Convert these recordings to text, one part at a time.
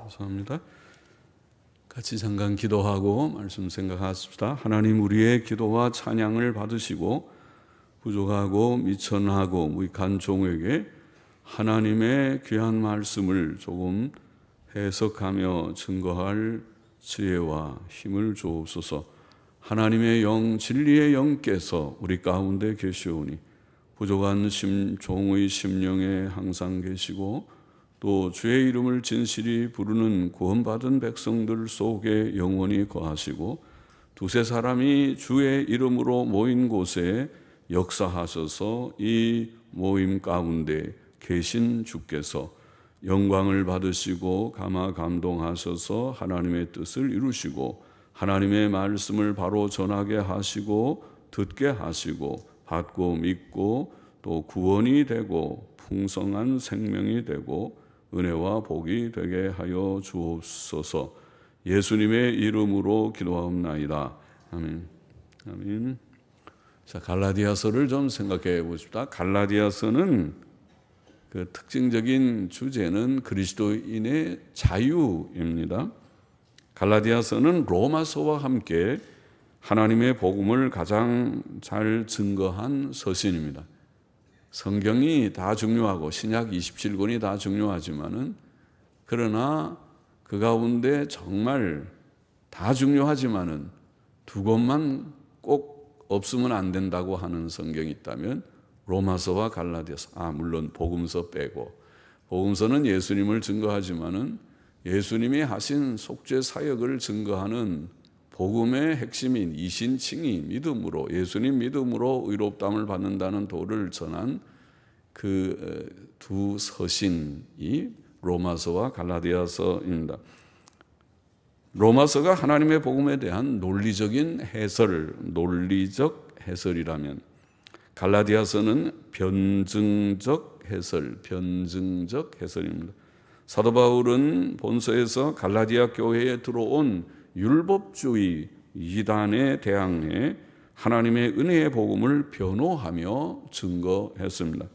감사합니다. 같이 잠깐 기도하고 말씀 생각하십시다. 하나님, 우리의 기도와 찬양을 받으시고 부족하고 미천하고 무익한 종에게 하나님의 귀한 말씀을 조금 해석하며 증거할 지혜와 힘을 주옵소서. 하나님의 영, 진리의 영께서 우리 가운데 계시오니 부족한 종의 심령에 항상 계시고 또 주의 이름을 진실이 부르는 구원받은 백성들 속에 영원히 거하시고 두세 사람이 주의 이름으로 모인 곳에 역사하셔서 이 모임 가운데 계신 주께서 영광을 받으시고 감화 감동하셔서 하나님의 뜻을 이루시고 하나님의 말씀을 바로 전하게 하시고 듣게 하시고 받고 믿고 또 구원이 되고 풍성한 생명이 되고 은혜와 복이 되게 하여 주옵소서. 예수님의 이름으로 기도하옵나이다. 아멘. 아멘. 자, 갈라디아서를 좀 생각해 보십시다. 갈라디아서는 그 특징적인 주제는 그리스도인의 자유입니다. 갈라디아서는 로마서와 함께 하나님의 복음을 가장 잘 증거한 서신입니다. 성경이 다 중요하고 신약 27권이 다 중요하지만은 그러나 그 가운데 정말 다 중요하지만은 두 권만 꼭 없으면 안 된다고 하는 성경이 있다면 로마서와 갈라디아서, 물론 복음서 빼고, 복음서는 예수님을 증거하지만은 예수님이 하신 속죄 사역을 증거하는 복음의 핵심인 이신칭의 믿음으로, 예수님 믿음으로 의롭다함을 받는다는 도를 전한 그 두 서신이 로마서와 갈라디아서입니다. 로마서가 하나님의 복음에 대한 논리적 해설이라면 갈라디아서는 변증적 해설입니다. 사도 바울은 본서에서 갈라디아 교회에 들어온 율법주의 이단에 대항해 하나님의 은혜의 복음을 변호하며 증거했습니다.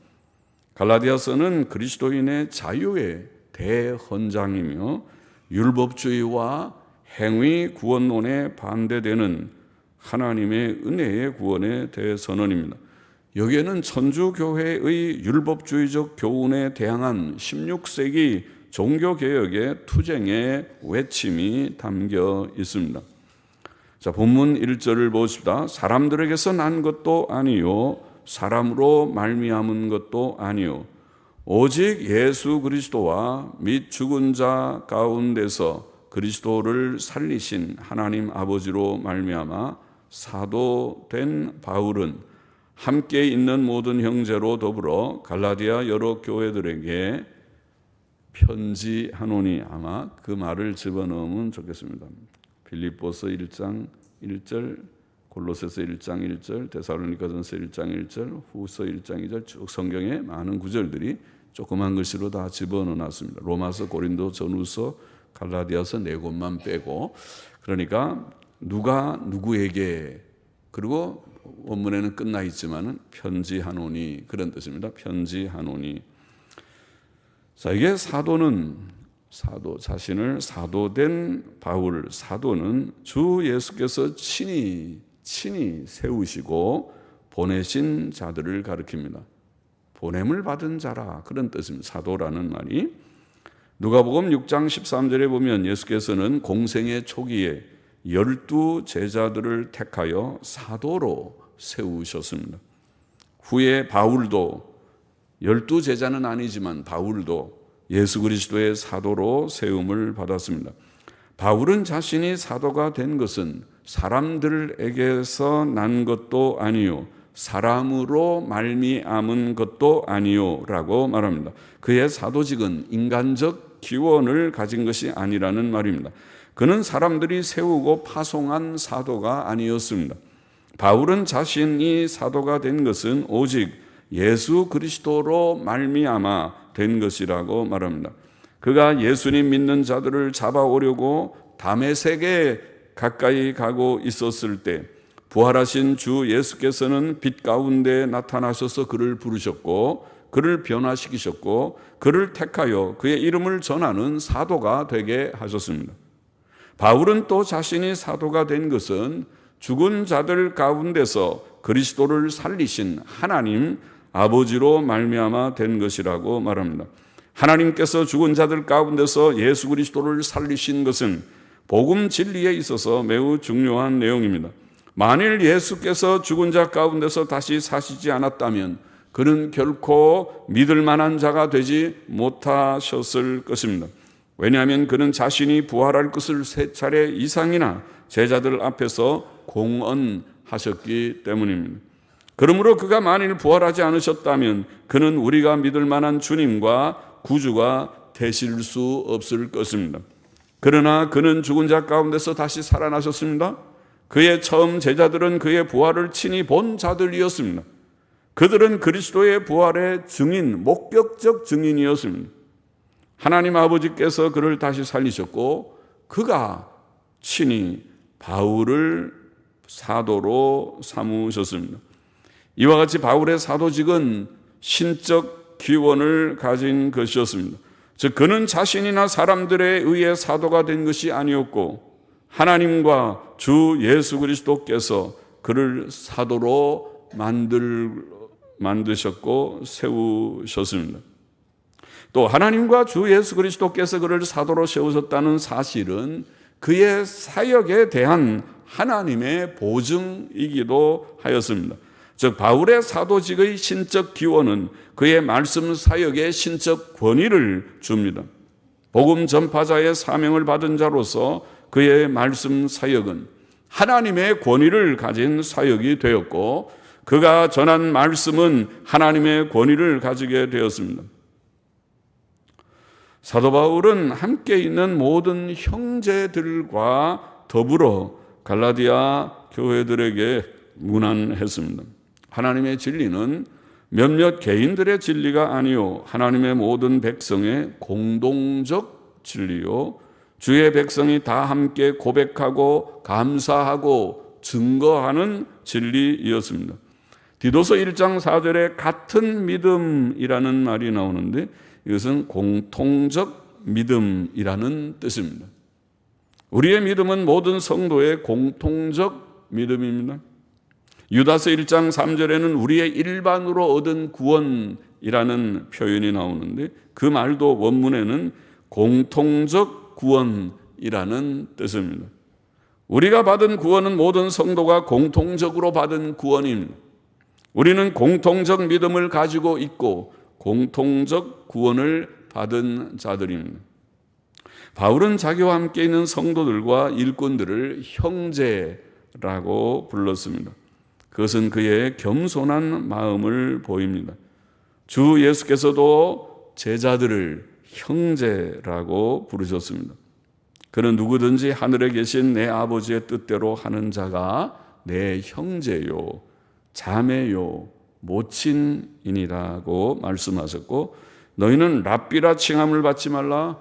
갈라디아서는 그리스도인의 자유의 대헌장이며 율법주의와 행위 구원론에 반대되는 하나님의 은혜의 구원의 대선언입니다. 여기에는 천주교회의 율법주의적 교훈에 대항한 16세기 종교개혁의 투쟁의 외침이 담겨 있습니다. 자, 본문 1절을 보십시다. 사람들에게서 난 것도 아니요 사람으로 말미암은 것도 아니요 오직 예수 그리스도와 및 죽은 자 가운데서 그리스도를 살리신 하나님 아버지로 말미암아 사도된 바울은 함께 있는 모든 형제로 더불어 갈라디아 여러 교회들에게 편지하노니, 아마 그 말을 집어넣으면 좋겠습니다. 빌립보서 1장 1절, 골로새서 1장 1절, 데살로니가전서 1장 1절, 후서 1장 2절 쭉 성경에 많은 구절들이 조그만 글씨로 다 집어넣어놨습니다. 로마서, 고린도, 전후서, 갈라디아서 네 곳만 빼고, 그러니까 누가 누구에게, 그리고 원문에는 끝나 있지만은 편지하노니, 그런 뜻입니다. 편지하노니. 자, 이게 자신을 사도된 바울, 사도는 주 예수께서 친히 세우시고 보내신 자들을 가리킵니다. 보냄을 받은 자라, 그런 뜻입니다. 사도라는 말이. 누가복음 6장 13절에 보면 예수께서는 공생의 초기에 12 제자들을 택하여 사도로 세우셨습니다. 후에 바울도, 12 제자는 아니지만 바울도 예수 그리스도의 사도로 세움을 받았습니다. 바울은 자신이 사도가 된 것은 사람들에게서 난 것도 아니요 사람으로 말미암은 것도 아니요 라고 말합니다. 그의 사도직은 인간적 기원을 가진 것이 아니라는 말입니다. 그는 사람들이 세우고 파송한 사도가 아니었습니다. 바울은 자신이 사도가 된 것은 오직 예수 그리스도로 말미암아 된 것이라고 말합니다. 그가 예수님 믿는 자들을 잡아오려고 다메섹에 가까이 가고 있었을 때 부활하신 주 예수께서는 빛 가운데 나타나셔서 그를 부르셨고 그를 변화시키셨고 그를 택하여 그의 이름을 전하는 사도가 되게 하셨습니다. 바울은 또 자신이 사도가 된 것은 죽은 자들 가운데서 그리스도를 살리신 하나님 아버지로 말미암아 된 것이라고 말합니다. 하나님께서 죽은 자들 가운데서 예수 그리스도를 살리신 것은 복음 진리에 있어서 매우 중요한 내용입니다. 만일 예수께서 죽은 자 가운데서 다시 사시지 않았다면 그는 결코 믿을 만한 자가 되지 못하셨을 것입니다. 왜냐하면 그는 자신이 부활할 것을 3차례 이상이나 제자들 앞에서 공언하셨기 때문입니다. 그러므로 그가 만일 부활하지 않으셨다면 그는 우리가 믿을 만한 주님과 구주가 되실 수 없을 것입니다. 그러나 그는 죽은 자 가운데서 다시 살아나셨습니다. 그의 처음 제자들은 그의 부활을 친히 본 자들이었습니다. 그들은 그리스도의 부활의 증인, 목격적 증인이었습니다. 하나님 아버지께서 그를 다시 살리셨고 그가 친히 바울을 사도로 삼으셨습니다. 이와 같이 바울의 사도직은 신적 기원을 가진 것이었습니다. 즉 그는 자신이나 사람들에 의해 사도가 된 것이 아니었고 하나님과 주 예수 그리스도께서 그를 사도로 만드셨고 세우셨습니다. 또 하나님과 주 예수 그리스도께서 그를 사도로 세우셨다는 사실은 그의 사역에 대한 하나님의 보증이기도 하였습니다. 즉 바울의 사도직의 신적 기원은 그의 말씀 사역에 신적 권위를 줍니다. 복음 전파자의 사명을 받은 자로서 그의 말씀 사역은 하나님의 권위를 가진 사역이 되었고 그가 전한 말씀은 하나님의 권위를 가지게 되었습니다. 사도 바울은 함께 있는 모든 형제들과 더불어 갈라디아 교회들에게 문안했습니다. 하나님의 진리는 몇몇 개인들의 진리가 아니요 하나님의 모든 백성의 공동적 진리요 주의 백성이 다 함께 고백하고 감사하고 증거하는 진리이었습니다. 디도서 1장 4절에 같은 믿음이라는 말이 나오는데 이것은 공통적 믿음이라는 뜻입니다. 우리의 믿음은 모든 성도의 공통적 믿음입니다. 유다서 1장 3절에는 우리의 일반으로 얻은 구원이라는 표현이 나오는데 그 말도 원문에는 공통적 구원이라는 뜻입니다. 우리가 받은 구원은 모든 성도가 공통적으로 받은 구원입니다. 우리는 공통적 믿음을 가지고 있고 공통적 구원을 받은 자들입니다. 바울은 자기와 함께 있는 성도들과 일꾼들을 형제라고 불렀습니다. 그것은 그의 겸손한 마음을 보입니다. 주 예수께서도 제자들을 형제라고 부르셨습니다. 그는 누구든지 하늘에 계신 내 아버지의 뜻대로 하는 자가 내 형제요, 자매요, 모친이니라고 말씀하셨고 너희는 랍비라 칭함을 받지 말라.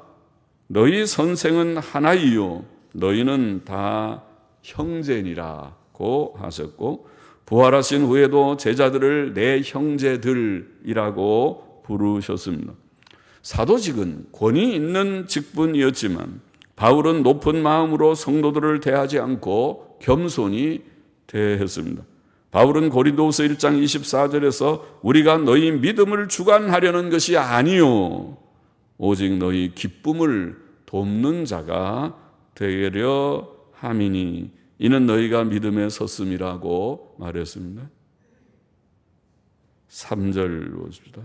너희 선생은 하나이요 너희는 다 형제니라고 하셨고 부활하신 후에도 제자들을 내 형제들이라고 부르셨습니다. 사도직은 권위 있는 직분이었지만 바울은 높은 마음으로 성도들을 대하지 않고 겸손히 대했습니다. 바울은 고린도후서 1장 24절에서 우리가 너희 믿음을 주관하려는 것이 아니요 오직 너희 기쁨을 돕는 자가 되려 함이니 이는 너희가 믿음에 섰음이라고 말했습니다. 3절 보십시다.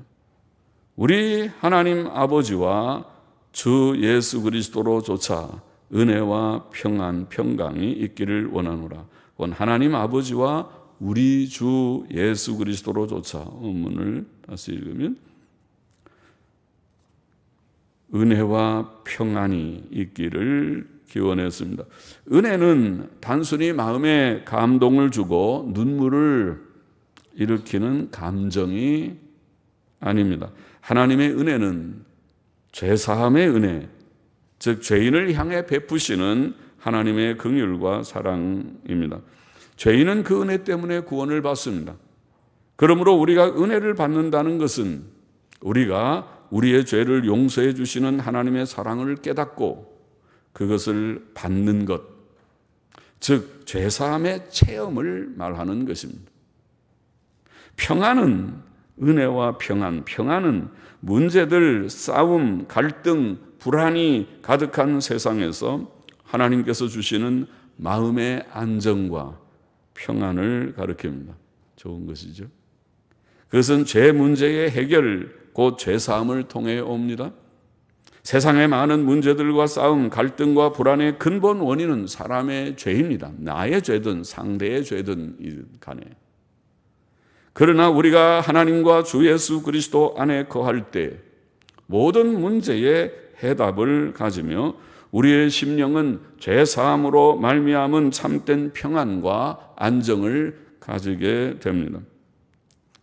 우리 하나님 아버지와 주 예수 그리스도로조차 은혜와 평안, 평강이 있기를 원하노라. 하나님 아버지와 우리 주 예수 그리스도로조차 원문을 다시 읽으면 은혜와 평안이 있기를 기원했습니다. 은혜는 단순히 마음에 감동을 주고 눈물을 일으키는 감정이 아닙니다. 하나님의 은혜는 죄사함의 은혜, 즉 죄인을 향해 베푸시는 하나님의 긍휼과 사랑입니다. 죄인은 그 은혜 때문에 구원을 받습니다. 그러므로 우리가 은혜를 받는다는 것은 우리가 우리의 죄를 용서해 주시는 하나님의 사랑을 깨닫고 그것을 받는 것, 즉 죄사함의 체험을 말하는 것입니다. 평안은 은혜와 평안은 문제들, 싸움, 갈등, 불안이 가득한 세상에서 하나님께서 주시는 마음의 안정과 평안을 가리킵니다. 좋은 것이죠. 그것은 죄 문제의 해결, 곧 죄사함을 통해 옵니다. 세상의 많은 문제들과 싸움, 갈등과 불안의 근본 원인은 사람의 죄입니다. 나의 죄든 상대의 죄든 간에. 그러나 우리가 하나님과 주 예수 그리스도 안에 거할 때 모든 문제의 해답을 가지며 우리의 심령은 죄사함으로 말미암은 참된 평안과 안정을 가지게 됩니다.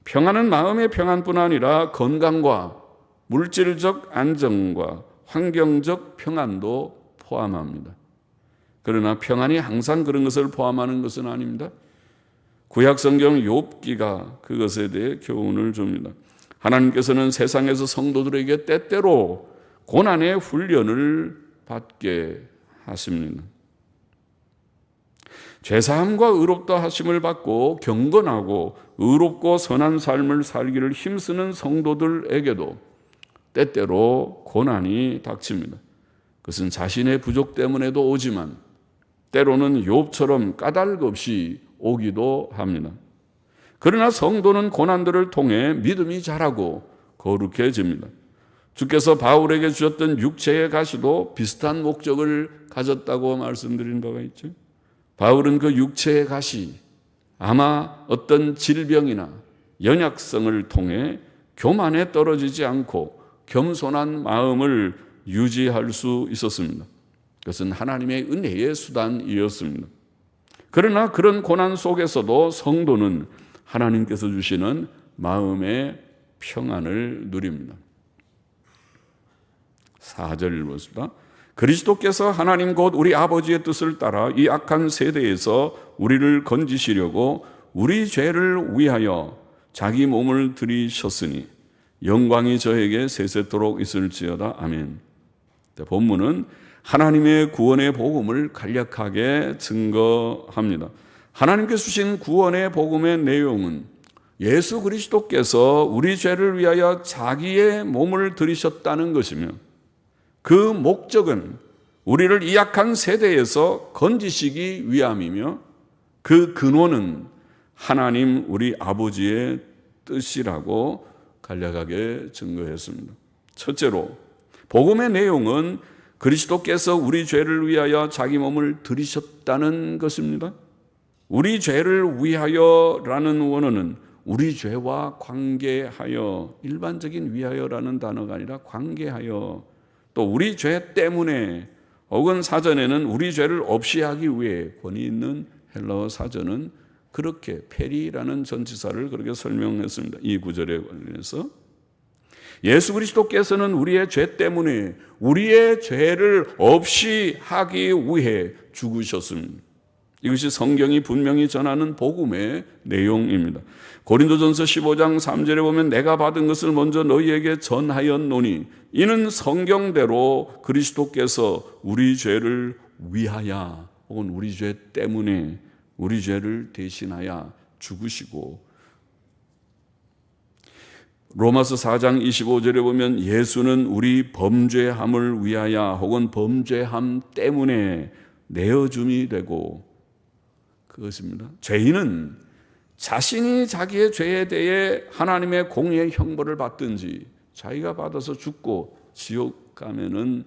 평안은 마음의 평안뿐 아니라 건강과 물질적 안정과 환경적 평안도 포함합니다. 그러나 평안이 항상 그런 것을 포함하는 것은 아닙니다. 구약성경 욥기가 그것에 대해 교훈을 줍니다. 하나님께서는 세상에서 성도들에게 때때로 고난의 훈련을 받게 하십니다. 죄사함과 의롭다 하심을 받고 경건하고 의롭고 선한 삶을 살기를 힘쓰는 성도들에게도 때때로 고난이 닥칩니다. 그것은 자신의 부족 때문에도 오지만 때로는 욥처럼 까닭 없이 오기도 합니다. 그러나 성도는 고난들을 통해 믿음이 자라고 거룩해집니다. 주께서 바울에게 주셨던 육체의 가시도 비슷한 목적을 가졌다고 말씀드린 바가 있죠. 바울은 그 육체의 가시, 아마 어떤 질병이나 연약성을 통해 교만에 떨어지지 않고 겸손한 마음을 유지할 수 있었습니다. 그것은 하나님의 은혜의 수단이었습니다. 그러나 그런 고난 속에서도 성도는 하나님께서 주시는 마음의 평안을 누립니다. 4절 보십시다. 그리스도께서 하나님 곧 우리 아버지의 뜻을 따라 이 악한 세대에서 우리를 건지시려고 우리 죄를 위하여 자기 몸을 들이셨으니 영광이 저에게 세세토록 있을지어다. 아멘. 본문은 하나님의 구원의 복음을 간략하게 증거합니다. 하나님께서 주신 구원의 복음의 내용은 예수 그리스도께서 우리 죄를 위하여 자기의 몸을 들이셨다는 것이며 그 목적은 우리를 이 악한 세대에서 건지시기 위함이며 그 근원은 하나님 우리 아버지의 뜻이라고 간략하게 증거했습니다. 첫째로 복음의 내용은 그리스도께서 우리 죄를 위하여 자기 몸을 들이셨다는 것입니다. 우리 죄를 위하여라는 원어는 우리 죄와 관계하여, 일반적인 위하여라는 단어가 아니라 관계하여, 또 우리 죄 때문에, 혹은 사전에는 우리 죄를 없이 하기 위해, 권위 있는 헬라어 사전은 그렇게 페리라는 전치사를 그렇게 설명했습니다. 이 구절에 관련해서 예수 그리스도께서는 우리의 죄 때문에 우리의 죄를 없이 하기 위해 죽으셨습니다. 이것이 성경이 분명히 전하는 복음의 내용입니다. 고린도전서 15장 3절에 보면 내가 받은 것을 먼저 너희에게 전하였노니 이는 성경대로 그리스도께서 우리 죄를 위하여 혹은 우리 죄 때문에 우리 죄를 대신하여 죽으시고, 로마서 4장 25절에 보면 예수는 우리 범죄함을 위하여 혹은 범죄함 때문에 내어줌이 되고, 그것입니다. 죄인은 자신이 자기의 죄에 대해 하나님의 공의의 형벌을 받든지 자기가 받아서 죽고 지옥 가면은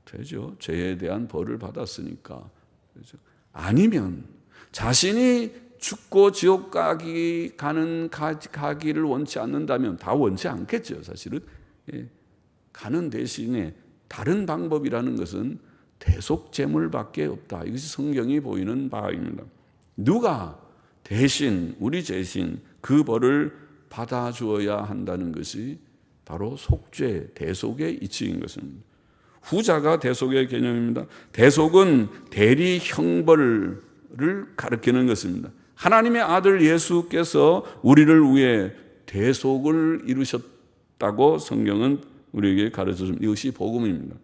되죠. 죄에 대한 벌을 받았으니까. 그렇죠? 아니면 자신이 죽고 지옥 가기를 원치 않는다면, 다 원치 않겠죠, 사실은. 가는 대신에 다른 방법이라는 것은 대속제물밖에 없다. 이것이 성경이 보이는 바입니다. 누가 대신, 우리 대신 그 벌을 받아주어야 한다는 것이 바로 속죄, 대속의 이치인 것입니다. 후자가 대속의 개념입니다. 대속은 대리 형벌을 가리키는 것입니다. 하나님의 아들 예수께서 우리를 위해 대속을 받았다고 성경은 우리에게 가르쳐줍니다. 이것이 복음입니다.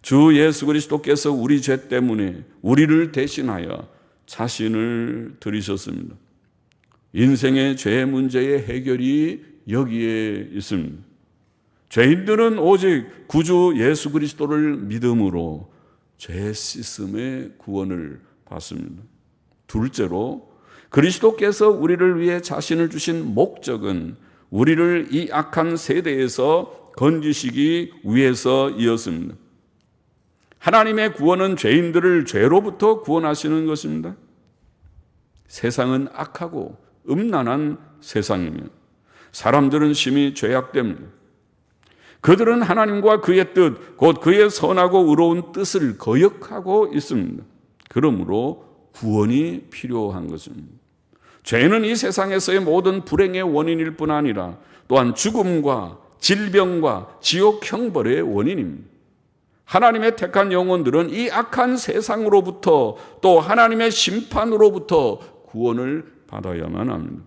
주 예수 그리스도께서 우리 죄 때문에 우리를 대신하여 자신을 들이셨습니다. 인생의 죄 문제의 해결이 여기에 있습니다. 죄인들은 오직 구주 예수 그리스도를 믿음으로 죄 씻음의 구원을 받습니다. 둘째로 그리스도께서 우리를 위해 자신을 주신 목적은 우리를 이 악한 세대에서 건지시기 위해서이었습니다. 하나님의 구원은 죄인들을 죄로부터 구원하시는 것입니다. 세상은 악하고 음란한 세상이며 사람들은 심히 죄악됩니다. 그들은 하나님과 그의 뜻, 곧 그의 선하고 의로운 뜻을 거역하고 있습니다. 그러므로 구원이 필요한 것입니다. 죄는 이 세상에서의 모든 불행의 원인일 뿐 아니라 또한 죽음과 질병과 지옥 형벌의 원인입니다. 하나님의 택한 영혼들은 이 악한 세상으로부터 또 하나님의 심판으로부터 구원을 받아야만 합니다.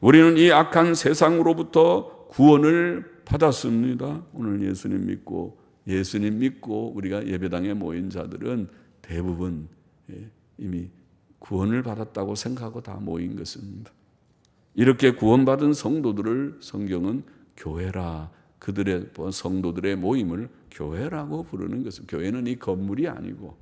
우리는 이 악한 세상으로부터 구원을 받았습니다. 오늘 예수님 믿고 우리가 예배당에 모인 자들은 대부분 이미 구원을 받았다고 생각하고 다 모인 것입니다. 이렇게 구원받은 성도들을 성경은 교회라, 그들의 성도들의 모임을 교회라고 부르는 것입니다. 교회는 이 건물이 아니고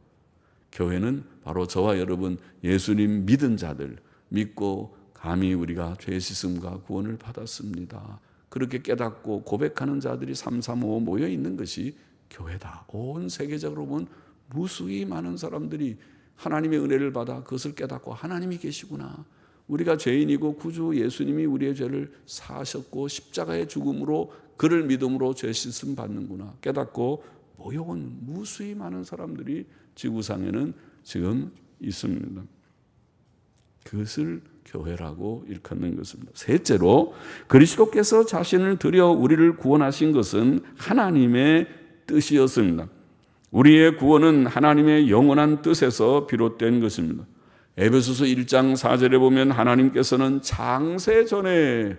교회는 바로 저와 여러분 예수님 믿은 자들, 믿고 감히 우리가 죄 씻음과 구원을 받았습니다. 그렇게 깨닫고 고백하는 자들이 335 모여 있는 것이 교회다. 온 세계적으로 보면 무수히 많은 사람들이 하나님의 은혜를 받아 그것을 깨닫고 하나님이 계시구나. 우리가 죄인이고 구주 예수님이 우리의 죄를 사하셨고 십자가의 죽음으로 그를 믿음으로 죄 씻음 받는구나 깨닫고 모여온 무수히 많은 사람들이 지구상에는 지금 있습니다. 그것을 교회라고 일컫는 것입니다. 셋째로 그리스도께서 자신을 들여 우리를 구원하신 것은 하나님의 뜻이었습니다. 우리의 구원은 하나님의 영원한 뜻에서 비롯된 것입니다. 에베소서 1장 4절에 보면 하나님께서는 장세전에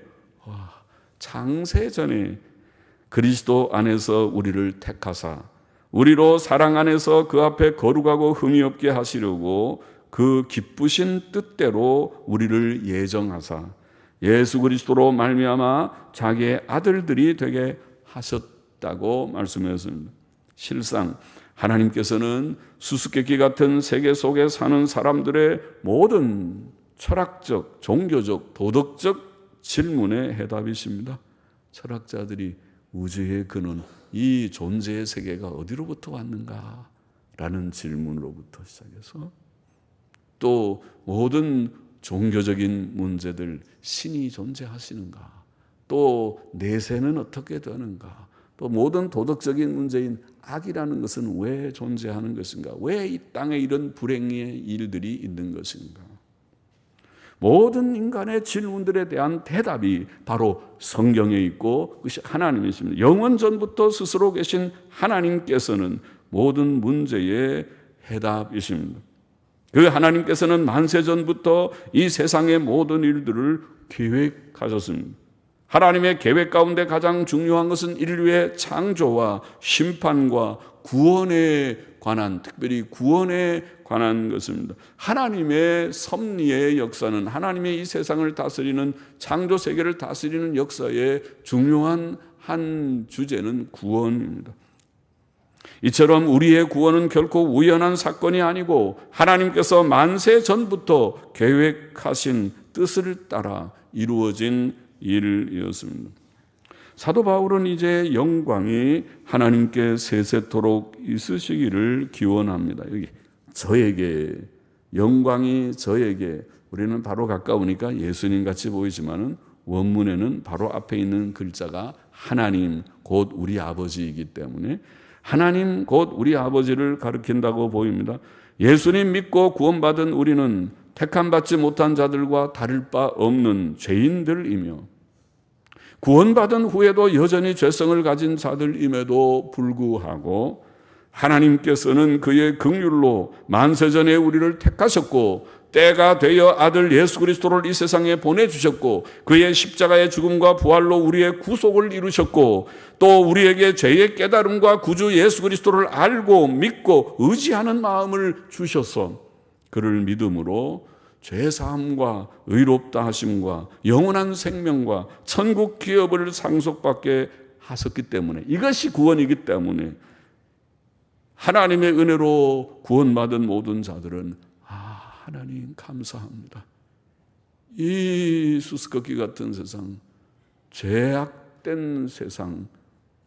그리스도 안에서 우리를 택하사 우리로 사랑 안에서 그 앞에 거룩하고 흠이 없게 하시려고 그 기쁘신 뜻대로 우리를 예정하사 예수 그리스도로 말미암아 자기의 아들들이 되게 하셨다고 말씀하셨습니다. 실상 하나님께서는 수수께끼 같은 세계 속에 사는 사람들의 모든 철학적, 종교적, 도덕적 질문의 해답이십니다. 철학자들이 우주의 근원, 이 존재의 세계가 어디로부터 왔는가? 라는 질문으로부터 시작해서 또 모든 종교적인 문제들, 신이 존재하시는가? 또 내세는 어떻게 되는가? 또 모든 도덕적인 문제인 악이라는 것은 왜 존재하는 것인가? 왜 이 땅에 이런 불행의 일들이 있는 것인가? 모든 인간의 질문들에 대한 대답이 바로 성경에 있고 그것이 하나님이십니다. 영원 전부터 스스로 계신 하나님께서는 모든 문제의 해답이십니다. 그 하나님께서는 만세 전부터 이 세상의 모든 일들을 계획하셨습니다. 하나님의 계획 가운데 가장 중요한 것은 인류의 창조와 심판과 구원에 관한, 특별히 구원에 관한 것입니다. 하나님의 섭리의 역사는 하나님의 이 세상을 다스리는 창조 세계를 다스리는 역사의 중요한 한 주제는 구원입니다. 이처럼 우리의 구원은 결코 우연한 사건이 아니고 하나님께서 만세 전부터 계획하신 뜻을 따라 이루어진 일이었습니다. 사도 바울은 이제 영광이 하나님께 세세토록 있으시기를 기원합니다. 여기 저에게, 영광이 저에게, 우리는 바로 가까우니까 예수님 같이 보이지만은 원문에는 바로 앞에 있는 글자가 하나님 곧 우리 아버지이기 때문에 하나님 곧 우리 아버지를 가리킨다고 보입니다. 예수님 믿고 구원받은 우리는 택함받지 못한 자들과 다를 바 없는 죄인들이며 구원받은 후에도 여전히 죄성을 가진 자들임에도 불구하고 하나님께서는 그의 긍휼로 만세전에 우리를 택하셨고 때가 되어 아들 예수 그리스도를 이 세상에 보내주셨고 그의 십자가의 죽음과 부활로 우리의 구속을 이루셨고 또 우리에게 죄의 깨달음과 구주 예수 그리스도를 알고 믿고 의지하는 마음을 주셔서 그를 믿음으로 죄사함과 의롭다 하심과 영원한 생명과 천국 기업을 상속받게 하셨기 때문에, 이것이 구원이기 때문에 하나님의 은혜로 구원받은 모든 자들은 하나님 감사합니다. 이 수수께끼 같은 세상, 죄악된 세상,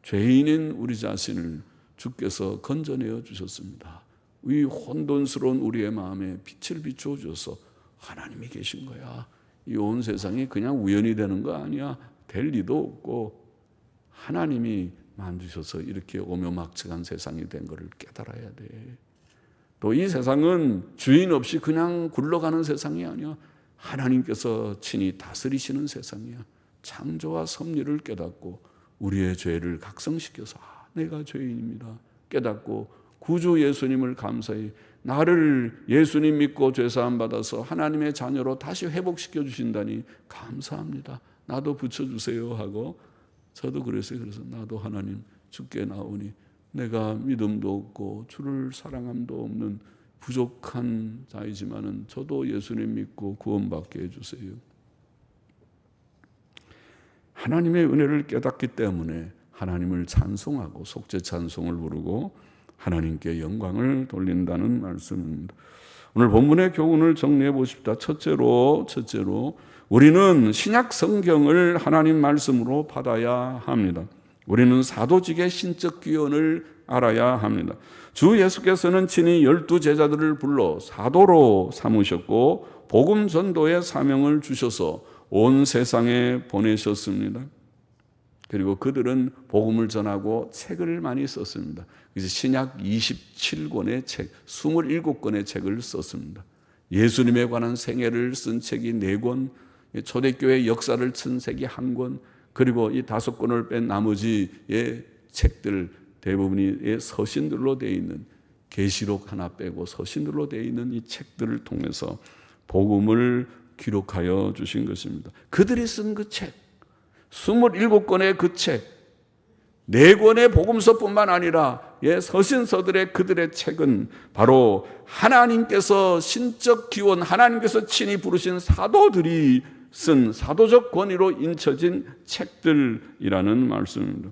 죄인인 우리 자신을 주께서 건져내어 주셨습니다. 이 혼돈스러운 우리의 마음에 빛을 비추어 주셔서 하나님이 계신 거야. 이 온 세상이 그냥 우연이 되는 거 아니야. 될 리도 없고 하나님이 만드셔서 이렇게 오묘막측한 세상이 된 것을 깨달아야 돼. 또 이 세상은 주인 없이 그냥 굴러가는 세상이 아니야. 하나님께서 친히 다스리시는 세상이야. 창조와 섭리를 깨닫고 우리의 죄를 각성시켜서 내가 죄인입니다 깨닫고 구주 예수님을 감사히 나를 예수님 믿고 죄사함 받아서 하나님의 자녀로 다시 회복시켜 주신다니 감사합니다. 나도 붙여주세요 하고, 저도 그랬어요. 그래서 나도 하나님 주께 나오니 내가 믿음도 없고 주를 사랑함도 없는 부족한 자이지만은 저도 예수님 믿고 구원받게 해주세요. 하나님의 은혜를 깨닫기 때문에 하나님을 찬송하고 속죄 찬송을 부르고 하나님께 영광을 돌린다는 말씀입니다. 오늘 본문의 교훈을 정리해 보십시다. 첫째로 우리는 신약 성경을 하나님 말씀으로 받아야 합니다. 우리는 사도직의 신적 귀원을 알아야 합니다. 주 예수께서는 친히 12 제자들을 불러 사도로 삼으셨고 복음 전도의 사명을 주셔서 온 세상에 보내셨습니다. 그리고 그들은 복음을 전하고 책을 많이 썼습니다. 그래서 신약 27권의 책, 27권의 책을 썼습니다. 예수님에 관한 생애를 쓴 책이 4권, 초대교회 역사를 쓴 책이 1권, 그리고 이 5권을 뺀 나머지의 책들 대부분이 서신들로 되어 있는, 계시록 하나 빼고 서신들로 되어 있는 이 책들을 통해서 복음을 기록하여 주신 것입니다. 그들이 쓴 그 책, 27권의 그 책, 4권의 복음서뿐만 아니라 서신서들의 그들의 책은 바로 하나님께서 신적 기원, 하나님께서 친히 부르신 사도들이 쓴 사도적 권위로 인쳐진 책들이라는 말씀입니다.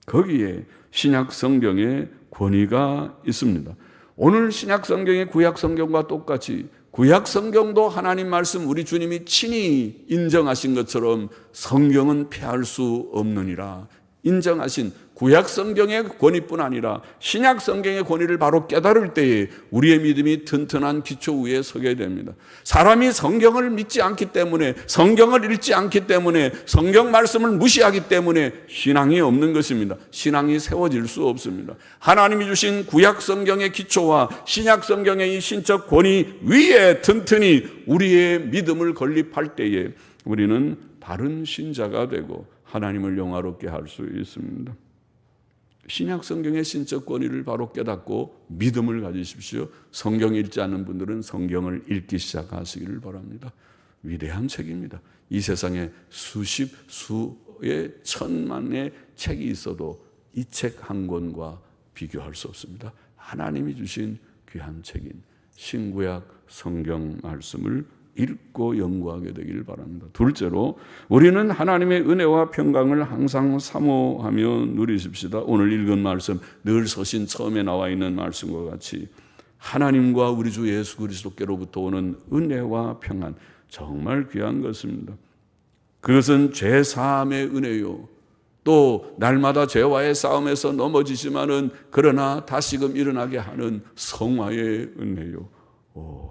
거기에 신약 성경의 권위가 있습니다. 오늘 신약 성경의 구약 성경과 똑같이 구약 성경도 하나님 말씀 우리 주님이 친히 인정하신 것처럼 성경은 폐할 수 없느니라 인정하신 구약 성경의 권위뿐 아니라 신약 성경의 권위를 바로 깨달을 때에 우리의 믿음이 튼튼한 기초 위에 서게 됩니다. 사람이 성경을 믿지 않기 때문에, 성경을 읽지 않기 때문에, 성경 말씀을 무시하기 때문에 신앙이 없는 것입니다. 신앙이 세워질 수 없습니다. 하나님이 주신 구약 성경의 기초와 신약 성경의 이 신적 권위 위에 튼튼히 우리의 믿음을 건립할 때에 우리는 바른 신자가 되고 하나님을 영화롭게 할 수 있습니다. 신약 성경의 신적 권위를 바로 깨닫고 믿음을 가지십시오. 성경 읽지 않는 분들은 성경을 읽기 시작하시기를 바랍니다. 위대한 책입니다. 이 세상에 수의 천만의 책이 있어도 이 책 한 권과 비교할 수 없습니다. 하나님이 주신 귀한 책인 신구약 성경 말씀을 읽고 연구하게 되기를 바랍니다. 둘째로 우리는 하나님의 은혜와 평강을 항상 사모하며 누리십시다. 오늘 읽은 말씀, 늘 서신 처음에 나와 있는 말씀과 같이 하나님과 우리 주 예수 그리스도께로부터 오는 은혜와 평안, 정말 귀한 것입니다. 그것은 죄사함의 은혜요, 또 날마다 죄와의 싸움에서 넘어지지만은 그러나 다시금 일어나게 하는 성화의 은혜요.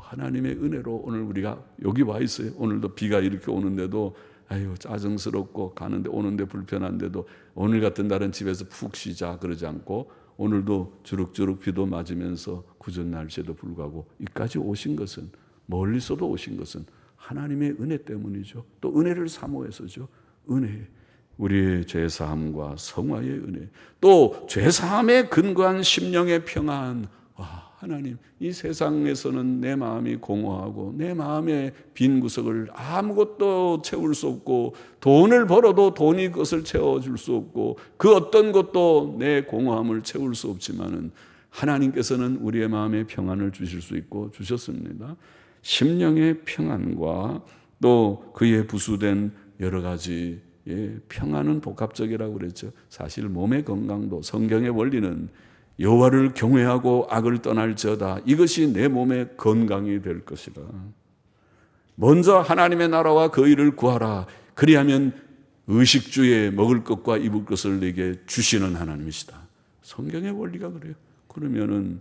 하나님의 은혜로 오늘 우리가 여기 와 있어요. 오늘도 비가 이렇게 오는데도 아유 짜증스럽고 가는데 오는데 불편한데도 오늘 같은 날은 집에서 푹 쉬자 그러지 않고 오늘도 주룩주룩 비도 맞으면서 굳은 날씨에도 불구하고 이까지 오신 것은, 멀리서도 오신 것은 하나님의 은혜 때문이죠. 또 은혜를 사모해서죠. 은혜, 우리의 죄사함과 성화의 은혜, 또 죄사함에 근거한 심령의 평안, 하나님, 이 세상에서는 내 마음이 공허하고 내 마음의 빈 구석을 아무것도 채울 수 없고, 돈을 벌어도 돈이 그것을 채워줄 수 없고, 그 어떤 것도 내 공허함을 채울 수 없지만은 하나님께서는 우리의 마음에 평안을 주실 수 있고 주셨습니다. 심령의 평안과 또 그의 부수된 여러 가지 평안은 복합적이라고 그랬죠. 사실 몸의 건강도 성경의 원리는 여호와를 경외하고 악을 떠날지어다, 이것이 내 몸의 건강이 될 것이다. 먼저 하나님의 나라와 그 일을 구하라. 그리하면 의식주에 먹을 것과 입을 것을 내게 주시는 하나님이시다. 성경의 원리가 그래요. 그러면은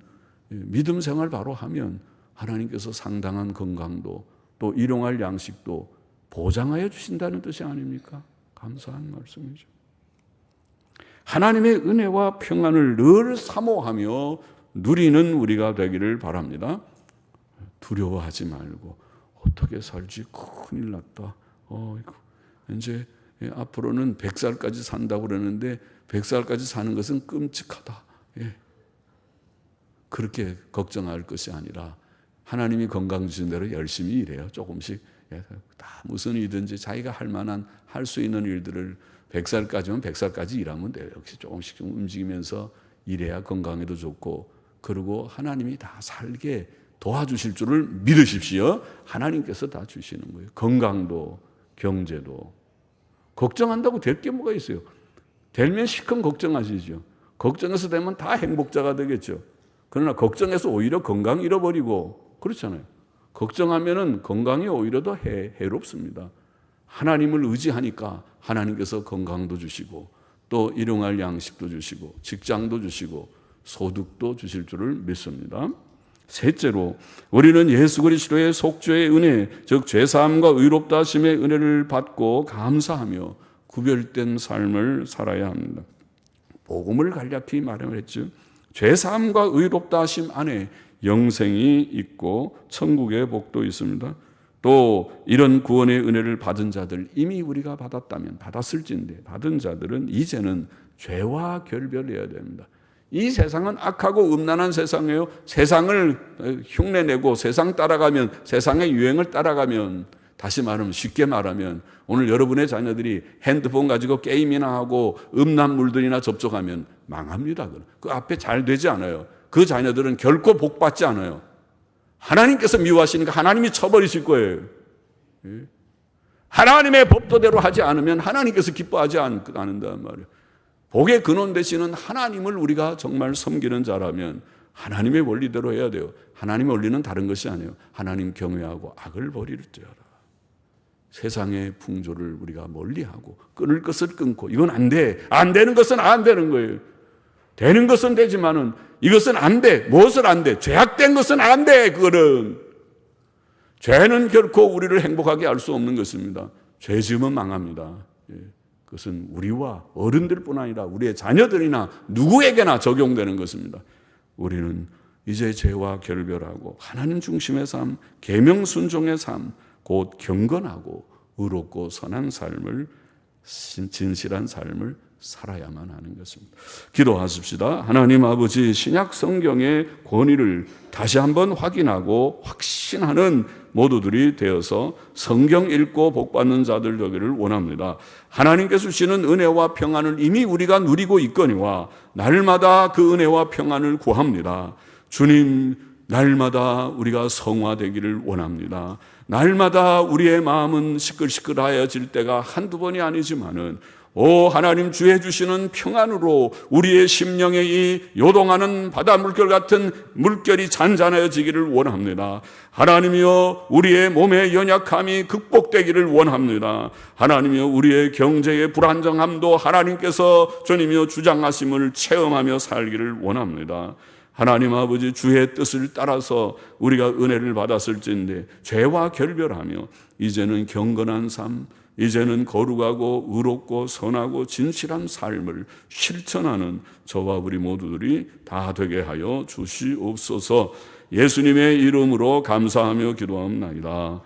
믿음 생활 바로 하면 하나님께서 상당한 건강도 또 일용할 양식도 보장하여 주신다는 뜻이 아닙니까? 감사한 말씀이죠. 하나님의 은혜와 평안을 늘 사모하며 누리는 우리가 되기를 바랍니다. 두려워하지 말고, 어떻게 살지? 큰일 났다. 이제 앞으로는 100살까지 산다고 그러는데 100살까지 사는 것은 끔찍하다. 그렇게 걱정할 것이 아니라 하나님이 건강 주신 대로 열심히 일해요. 조금씩. 다 무슨 일이든지 자기가 할 만한, 할 수 있는 일들을 100살까지면 100살까지 일하면 돼요. 역시 조금씩 좀 움직이면서 일해야 건강에도 좋고, 그리고 하나님이 다 살게 도와주실 줄을 믿으십시오. 하나님께서 다 주시는 거예요. 건강도 경제도. 걱정한다고 될 게 뭐가 있어요? 되면 시큰 걱정하시죠. 걱정해서 되면 다 행복자가 되겠죠. 그러나 걱정해서 오히려 건강 잃어버리고 그렇잖아요. 걱정하면은 건강이 오히려 더 해롭습니다. 하나님을 의지하니까 하나님께서 건강도 주시고 또 일용할 양식도 주시고 직장도 주시고 소득도 주실 줄을 믿습니다. 셋째로, 우리는 예수 그리스도의 속죄의 은혜, 즉 죄사함과 의롭다 하심의 은혜를 받고 감사하며 구별된 삶을 살아야 합니다. 복음을 간략히 말했죠. 죄사함과 의롭다 하심 안에 영생이 있고 천국의 복도 있습니다. 또 이런 구원의 은혜를 받은 자들, 이미 우리가 받았다면 받았을진데 받은 자들은 이제는 죄와 결별해야 됩니다. 이 세상은 악하고 음란한 세상이에요. 세상을 흉내내고 세상 따라가면, 세상의 유행을 따라가면, 다시 말하면, 쉽게 말하면 오늘 여러분의 자녀들이 핸드폰 가지고 게임이나 하고 음란 물들이나 접촉하면 망합니다. 그 앞에 잘 되지 않아요. 그 자녀들은 결코 복 받지 않아요. 하나님께서 미워하시니까 하나님이 쳐버리실 거예요. 하나님의 법도대로 하지 않으면 하나님께서 기뻐하지 않는단 말이에요. 복의 근원 되시는 하나님을 우리가 정말 섬기는 자라면 하나님의 원리대로 해야 돼요. 하나님의 원리는 다른 것이 아니에요. 하나님 경외하고 악을 버릴지어다. 세상의 풍조를 우리가 멀리하고 끊을 것을 끊고, 이건 안 돼. 안 되는 것은 안 되는 거예요. 되는 것은 되지만은 이것은 안 돼. 무엇을 안 돼? 죄악된 것은 안 돼. 그거는. 죄는 결코 우리를 행복하게 할 수 없는 것입니다. 죄 지으면 망합니다. 그것은 우리와 어른들뿐 아니라 우리의 자녀들이나 누구에게나 적용되는 것입니다. 우리는 이제 죄와 결별하고 하나님 중심의 삶, 계명 순종의 삶, 곧 경건하고 의롭고 선한 삶을, 진실한 삶을 살아야만 하는 것입니다. 기도하십시다. 하나님 아버지, 신약 성경의 권위를 다시 한번 확인하고 확신하는 모두들이 되어서 성경 읽고 복받는 자들 되기를 원합니다. 하나님께서 주시는 은혜와 평안을 이미 우리가 누리고 있거니와 날마다 그 은혜와 평안을 구합니다. 주님, 날마다 우리가 성화되기를 원합니다. 날마다 우리의 마음은 시끌시끌하여질 때가 한두 번이 아니지만은 오 하나님, 주의 주시는 평안으로 우리의 심령에 이 요동하는 바다 물결 같은 물결이 잔잔해지기를 원합니다. 하나님이여, 우리의 몸의 연약함이 극복되기를 원합니다. 하나님이여, 우리의 경제의 불안정함도 하나님께서 주님이여 주장하심을 체험하며 살기를 원합니다. 하나님 아버지, 주의 뜻을 따라서 우리가 은혜를 받았을진데 죄와 결별하며 이제는 경건한 삶, 이제는 거룩하고 의롭고 선하고 진실한 삶을 실천하는 저와 우리 모두들이 다 되게 하여 주시옵소서. 예수님의 이름으로 감사하며 기도합니다.